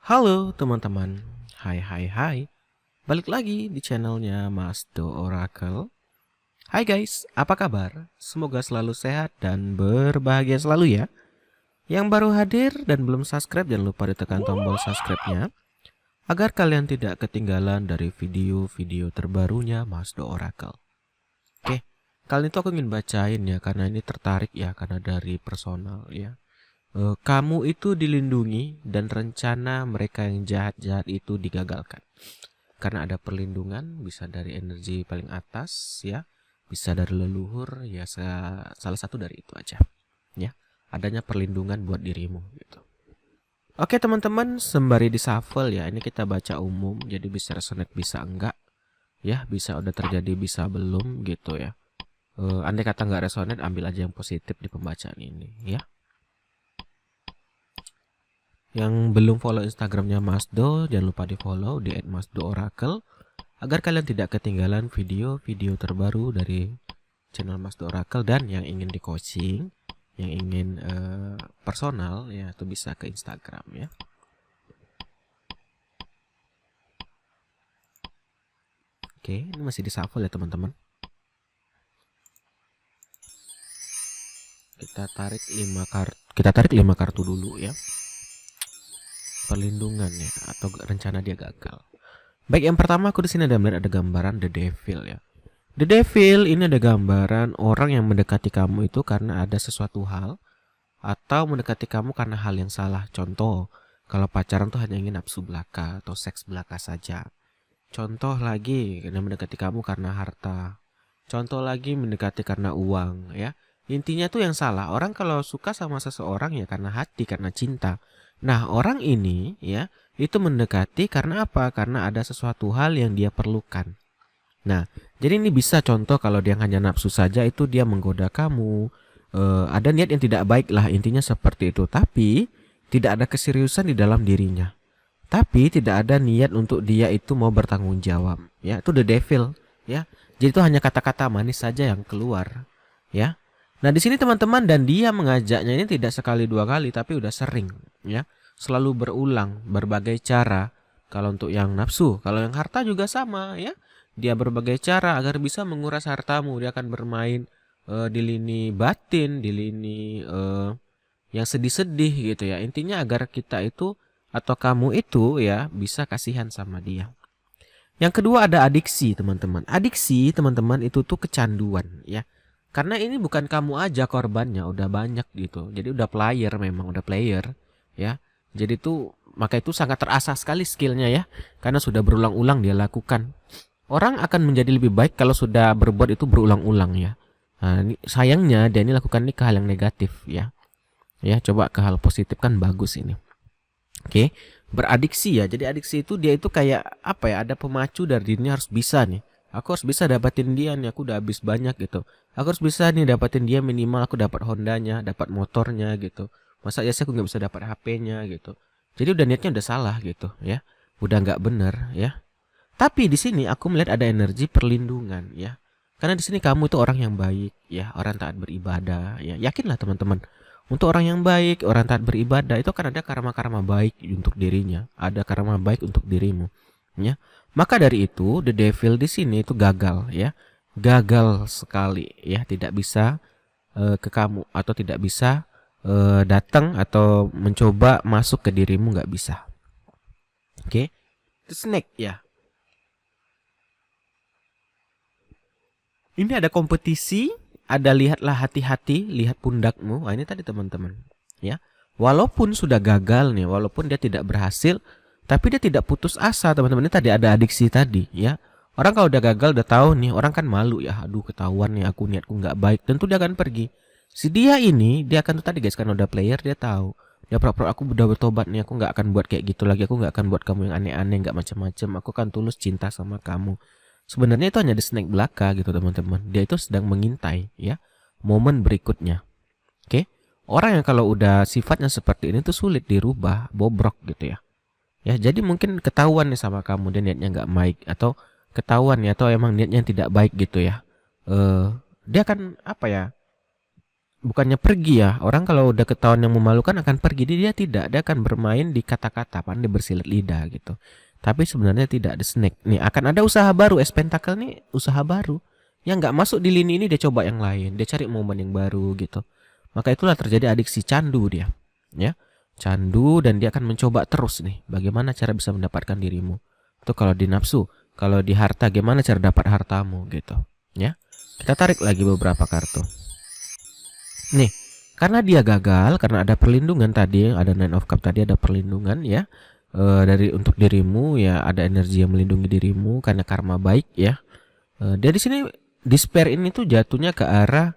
Halo teman-teman, hai. Balik lagi di channelnya Mas Do Oracle. Hai guys, apa kabar? Semoga selalu sehat dan berbahagia selalu ya. Yang baru hadir dan belum subscribe, jangan lupa ditekan tombol subscribe-nya agar kalian tidak ketinggalan dari video-video terbarunya Mas Do Oracle. Oke, kali itu aku ingin bacain ya, karena ini tertarik ya, karena dari personal ya. Kamu itu dilindungi dan rencana mereka yang jahat-jahat itu digagalkan. Karena ada perlindungan, bisa dari energi paling atas ya, bisa dari leluhur ya, salah satu dari itu aja ya. Adanya perlindungan buat dirimu gitu. Oke teman-teman, sembari di shuffle ya, ini kita baca umum, jadi bisa resonate bisa enggak ya, bisa udah terjadi bisa belum gitu ya. Andai kata enggak resonate, ambil aja yang positif di pembacaan ini ya. Yang belum follow Instagramnya Mas Do, jangan lupa di follow di @masdooracle agar kalian tidak ketinggalan video-video terbaru dari channel Mas Do Oracle. Dan yang ingin di coaching, yang ingin personal ya, itu bisa ke Instagram ya. Oke, ini masih di shuffle ya teman-teman. Kita tarik 5 kartu dulu ya. Perlindungan ya, atau rencana dia gagal. Baik, yang pertama aku di sini ada melihat ada gambaran The Devil ya. The Devil ini ada gambaran orang yang mendekati kamu itu karena ada sesuatu hal, atau mendekati kamu karena hal yang salah. Contoh, kalau pacaran tuh hanya ingin nafsu belaka atau seks belaka saja. Contoh lagi, yang mendekati kamu karena harta. Contoh lagi, mendekati karena uang ya. Intinya tuh yang salah. Orang kalau suka sama seseorang ya karena hati, karena cinta. Nah, orang ini ya, itu mendekati karena apa? Karena ada sesuatu hal yang dia perlukan. Nah, jadi ini bisa contoh kalau dia hanya nafsu saja, itu dia menggoda kamu. Ada niat yang tidak baik lah, intinya seperti itu. Tapi tidak ada keseriusan di dalam dirinya. Tapi tidak ada niat untuk dia itu mau bertanggung jawab. Ya, itu the devil. Ya, jadi itu hanya kata-kata manis saja yang keluar. Ya. Nah, di sini teman-teman, dan dia mengajaknya ini tidak sekali dua kali, tapi udah sering ya. Selalu berulang berbagai cara. Kalau untuk yang nafsu, kalau yang harta juga sama ya. Dia berbagai cara agar bisa menguras hartamu. Dia akan bermain di lini batin, di lini yang sedih-sedih gitu ya. Intinya agar kita itu atau kamu itu ya bisa kasihan sama dia. Yang kedua ada adiksi, teman-teman. Adiksi, teman-teman, itu tuh kecanduan ya. Karena ini bukan kamu aja korbannya, udah banyak gitu. Jadi udah player, memang udah player ya. Jadi tuh maka itu sangat terasa sekali skillnya ya. Karena sudah berulang-ulang dia lakukan. Orang akan menjadi lebih baik kalau sudah berbuat itu berulang-ulang ya. Nah, sayangnya dia ini lakukan ini ke hal yang negatif ya. Ya, coba ke hal positif kan bagus ini. Oke, beradiksi ya. Jadi adiksi itu dia itu kayak apa ya? Ada pemacu dari dirinya, harus bisa nih. Aku harus bisa dapatin dia nih, aku udah habis banyak gitu. Aku harus bisa nih dapatin dia, minimal aku dapat Hondanya, dapat motornya gitu. Masa ya sih aku nggak bisa dapat HP-nya gitu. Jadi udah niatnya udah salah gitu ya. Udah nggak bener ya. Tapi di sini aku melihat ada energi perlindungan ya. Karena di sini kamu itu orang yang baik ya, orang taat beribadah ya. Yakinlah teman-teman. Untuk orang yang baik, orang taat beribadah itu akan ada karma-karma baik untuk dirinya, ada karma baik untuk dirimu ya. Maka dari itu the devil di sini itu gagal ya. Gagal sekali ya, tidak bisa ke kamu atau tidak bisa datang atau mencoba masuk ke dirimu, nggak bisa. Oke. The snake ya. Ini ada kompetisi, ada lihatlah hati-hati, lihat pundakmu. Nah, ini tadi teman-teman ya. Walaupun sudah gagal nih, walaupun dia tidak berhasil, tapi dia tidak putus asa teman-teman. Ini tadi ada adiksi tadi ya. Orang kalau udah gagal udah tahu nih, orang kan malu ya. Aduh, ketahuan nih aku, niatku nggak baik. Tentu dia akan pergi. Si dia ini, dia akan tuh tadi guys, kan udah player, dia tahu. Dia pura-pura aku udah bertobat nih, aku nggak akan buat kayak gitu lagi. Aku nggak akan buat kamu yang aneh-aneh, nggak macam-macam. Aku kan tulus cinta sama kamu. Sebenarnya itu hanya di snack belaka gitu teman-teman. Dia itu sedang mengintai ya momen berikutnya. Oke. Orang yang kalau udah sifatnya seperti ini tuh sulit dirubah, bobrok gitu ya. Ya, jadi mungkin ketahuan nih sama kamu dia niatnya nggak baik, atau ketahuan ya, atau emang niatnya tidak baik gitu ya. Dia akan apa ya? bukannya pergi ya. Orang kalau udah ketahuan yang memalukan akan pergi. Dia tidak, dia akan bermain di kata-kata, pandai bersilat lidah gitu. Tapi sebenarnya tidak, ada snake. Nih akan ada usaha baru, es pentakel nih usaha baru. Yang nggak masuk di lini ini dia coba yang lain, dia cari momen yang baru gitu. Maka itulah terjadi adiksi candu dia, ya. Candu, dan dia akan mencoba terus nih bagaimana cara bisa mendapatkan dirimu. Itu kalau di nafsu. Kalau di harta, gimana cara dapat hartamu gitu, ya. Kita tarik lagi beberapa kartu. Nih, karena dia gagal, karena ada perlindungan tadi, ada Nine of Cups tadi, ada perlindungan ya, dari untuk dirimu ya, ada energi yang melindungi dirimu karena karma baik ya. Dari sini despair ini tuh jatuhnya ke arah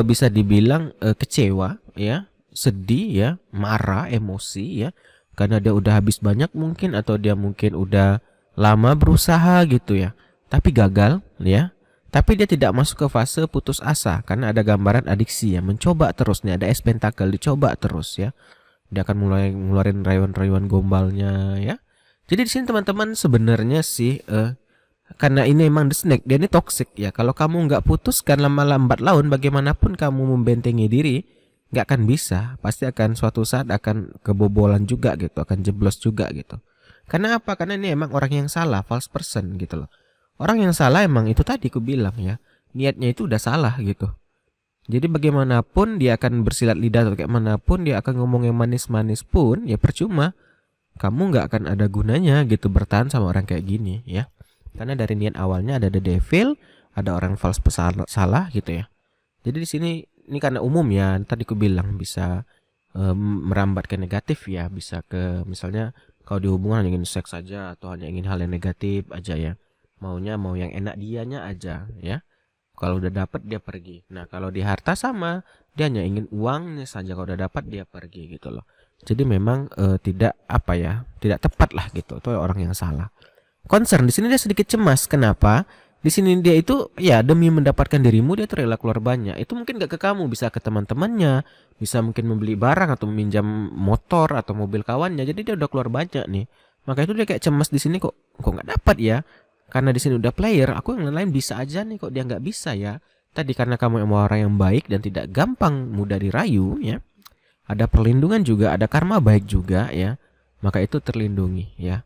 bisa dibilang kecewa ya, sedih ya, marah, emosi ya, karena dia udah habis banyak mungkin, atau dia mungkin udah lama berusaha gitu ya, tapi gagal ya. Tapi dia tidak masuk ke fase putus asa karena ada gambaran adiksi ya, mencoba terus nih, ada es pentakel, dicoba terus ya. Dia akan mulai ngeluarin rayuan-rayuan gombalnya ya. Jadi di sini teman-teman sebenarnya sih karena ini emang the snake, dia ini toxic ya. Kalau kamu nggak putuskan lama lambat laun, bagaimanapun kamu membentengi diri, nggak akan bisa. Pasti akan suatu saat akan kebobolan juga gitu, akan jeblos juga gitu. Karena apa? Karena ini emang orang yang salah, false person gitu loh. Orang yang salah emang itu tadi aku bilang ya, niatnya itu udah salah gitu. Jadi bagaimanapun dia akan bersilat lidah atau kayak manapun, dia akan ngomong yang manis-manis pun ya percuma. Kamu nggak akan ada gunanya gitu bertahan sama orang kayak gini ya. Karena dari niat awalnya ada the devil, ada orang false salah gitu ya. Jadi di sini ini karena umum ya, tadi aku bilang bisa merambat ke negatif ya, bisa ke misalnya kalau di hubungan hanya ingin seks saja atau hanya ingin hal yang negatif aja ya. Maunya mau yang enak dianya aja ya. Kalau udah dapat dia pergi. Nah, kalau di harta sama, dia hanya ingin uangnya saja, kalau udah dapat dia pergi gitu loh. Jadi memang tidak apa ya, tidak tepat lah gitu. Itu orang yang salah. Concern di sini dia sedikit cemas. Kenapa? Di sini dia itu ya demi mendapatkan dirimu dia tuh rela keluar banyak. Itu mungkin gak ke kamu, bisa ke teman-temannya, bisa mungkin membeli barang atau meminjam motor atau mobil kawannya. Jadi dia udah keluar banyak nih. Maka itu dia kayak cemas di sini, kok nggak dapat ya? Karena di sini udah player, aku yang lain bisa aja nih, kok dia nggak bisa ya. Tadi karena kamu emang orang yang baik dan tidak gampang mudah dirayu ya. Ada perlindungan juga, ada karma baik juga ya. Maka itu terlindungi ya.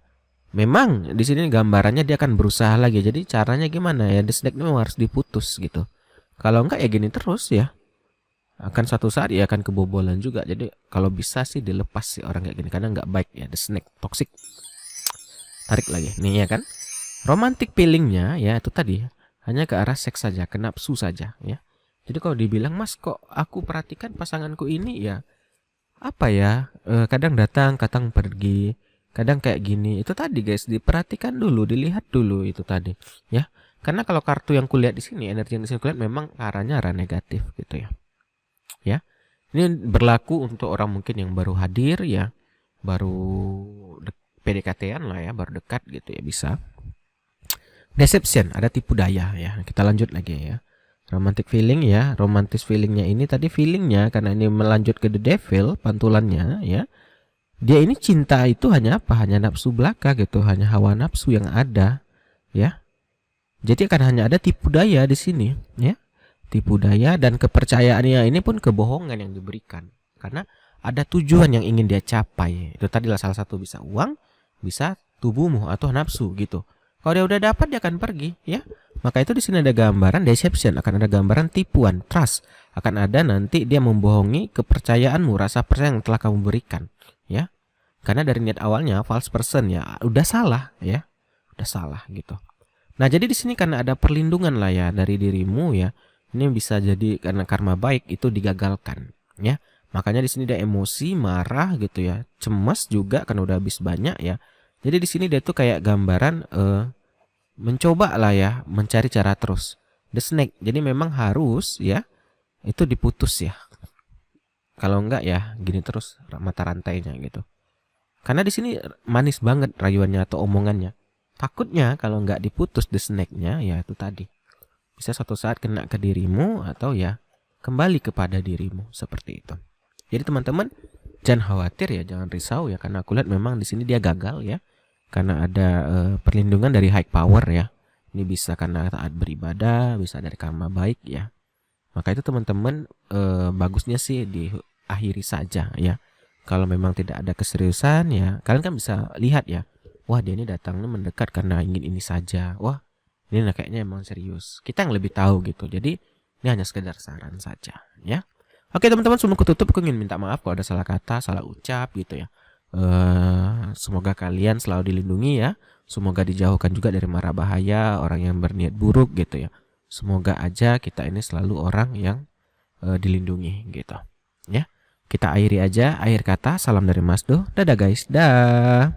Memang di sini gambarannya dia akan berusaha lagi. Jadi caranya gimana ya? The snake memang harus diputus gitu. Kalau enggak ya gini terus ya. Akan suatu saat ya akan kebobolan juga. Jadi kalau bisa sih dilepas sih orang kayak gini, karena nggak baik ya, the snake toxic. Tarik lagi nih ya kan. Romantic feelingnya ya itu tadi hanya ke arah seks saja, ke nafsu saja ya. Jadi kalau dibilang, Mas kok aku perhatikan pasanganku ini ya apa ya, kadang datang, kadang pergi, kadang kayak gini. Itu tadi guys, diperhatikan dulu, dilihat dulu itu tadi ya. Karena kalau kartu yang kulihat di sini, energi yang di sini kulihat memang arahnya arah negatif gitu ya. Ya. Ini berlaku untuk orang mungkin yang baru hadir ya, baru PDKT-an lah ya, baru dekat gitu ya bisa. Deception, ada tipu daya ya. Kita lanjut lagi ya. Romantic feeling ya, romantis feelingnya ini tadi feelingnya karena ini melanjut ke the devil pantulannya ya. Dia ini cinta itu hanya apa? Hanya nafsu belaka gitu, hanya hawa nafsu yang ada ya. Jadi akan hanya ada tipu daya di sini ya. Tipu daya dan kepercayaannya ini pun kebohongan yang diberikan. Karena ada tujuan yang ingin dia capai. Itu tadilah salah satu, bisa uang, bisa tubuhmu atau nafsu gitu. Kalau dia udah dapat dia akan pergi ya. Maka itu di sini ada gambaran deception, akan ada gambaran tipuan, trust. Akan ada nanti dia membohongi kepercayaanmu, rasa percaya yang telah kamu berikan ya. Karena dari niat awalnya false person ya, udah salah ya. Udah salah gitu. Nah, jadi di sini karena ada perlindungan lah ya dari dirimu ya. Ini bisa jadi karena karma baik itu digagalkan ya. Makanya di sini dia emosi, marah gitu ya. Cemas juga karena udah habis banyak ya. Jadi di sini dia tuh kayak gambaran mencoba lah ya, mencari cara terus. The snake. Jadi memang harus ya itu diputus ya. Kalau enggak ya gini terus mata rantainya gitu. Karena di sini manis banget rayuannya atau omongannya. Takutnya kalau enggak diputus the snake-nya ya itu tadi. Bisa suatu saat kena ke dirimu atau ya kembali kepada dirimu seperti itu. Jadi teman-teman jangan khawatir ya, jangan risau ya, karena aku lihat memang di sini dia gagal ya. Karena ada perlindungan dari high power ya. Ini bisa karena taat beribadah, bisa dari karma baik ya. Maka itu teman-teman bagusnya sih diakhiri saja ya. Kalau memang tidak ada keseriusan ya, kalian kan bisa lihat ya. Wah, dia ini datangnya mendekat karena ingin ini saja. Wah, ini kayaknya emang serius. Kita yang lebih tahu gitu. Jadi ini hanya sekedar saran saja ya. Oke teman-teman, sebelum kututup aku ingin minta maaf kalau ada salah kata, salah ucap gitu ya. Semoga kalian selalu dilindungi ya. Semoga dijauhkan juga dari mara bahaya orang yang berniat buruk gitu ya. Semoga aja kita ini selalu orang yang dilindungi gitu ya. Kita akhiri aja, akhir kata, salam dari Mas Do. Dadah guys, dah.